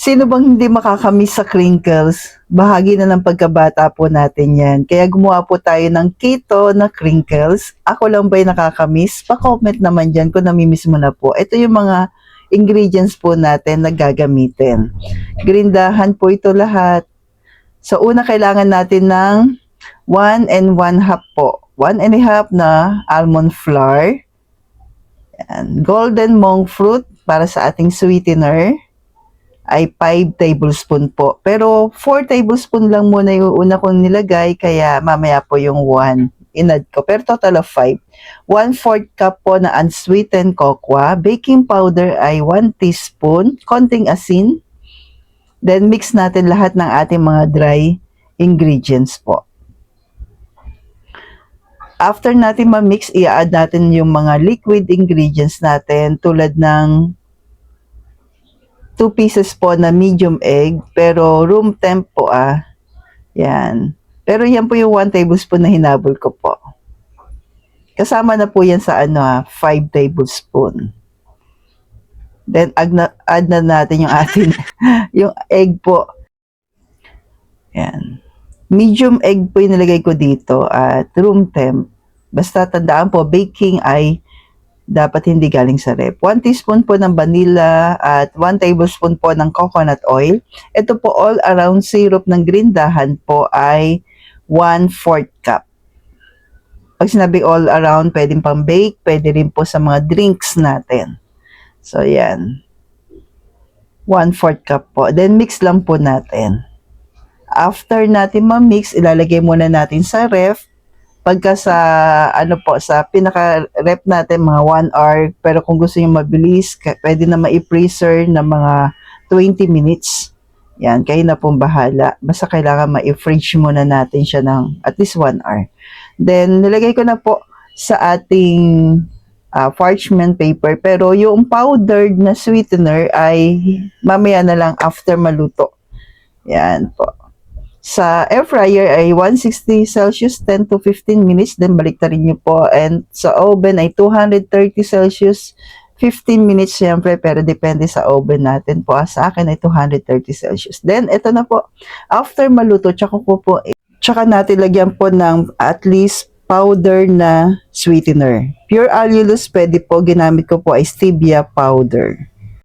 Sino bang hindi makakamiss sa crinkles? Bahagi na ng pagkabata po natin yan. Kaya gumawa po tayo ng keto na crinkles. Ako lang ba'y nakakamiss? Pa-comment naman dyan kung namimiss mo na po. Ito yung mga ingredients po natin na gagamitin. Grindahan po ito lahat. So una kailangan natin ng 1 and 1/2 po. 1 and a half na almond flour. Yan. Golden monk fruit para sa ating sweetener ay 5 tablespoon po. Pero 4 tablespoon lang muna yung una kong nilagay, kaya mamaya po yung 1 inad ko. Pero total of 5. 1/4 cup po na unsweetened cocoa. Baking powder ay 1 teaspoon. Konting asin. Then mix natin lahat ng ating mga dry ingredients po. After natin ma-mix, i-add natin yung mga liquid ingredients natin tulad ng 2 pieces po na medium egg, pero room temp po Yan. Pero yan po yung 1 tablespoon na hinabol ko po. Kasama na po yan sa 5 tablespoon. Then add na natin yung ating yung egg po. Yan. Medium egg po yung nilagay ko dito at room temp. Basta tandaan po, baking ay dapat hindi galing sa ref. 1 teaspoon po ng vanilla at 1 tablespoon po ng coconut oil. Ito po all around syrup ng grindahan po ay 1/4 cup. Pag sinabi all around, pwedeng pang bake, pwede rin po sa mga drinks natin. So yan. 1/4 cup po. Then mix lang po natin. After natin ma-mix, ilalagay muna natin sa ref. Pagka sa sa pinaka-rep natin mga 1 hour, pero kung gusto niyo mabilis, pwede na ma-freezer na mga 20 minutes. Yan, kayo na pong bahala. Basta kailangan ma-fridge muna natin siya ng at least 1 hour. Then nilagay ko na po sa ating parchment paper, pero yung powdered na sweetener ay mamaya na lang after maluto. Yan po. Sa air fryer ay 160 Celsius 10 to 15 minutes. Then baliktarin nyo po. And sa oven ay 230 Celsius 15 minutes syempre. Pero depende sa oven natin po. Sa akin ay 230 Celsius. Then ito na po. After maluto, tsaka natin lagyan po ng at least powder na sweetener. Pure allulose pwede po. Ginamit ko po ay stevia powder.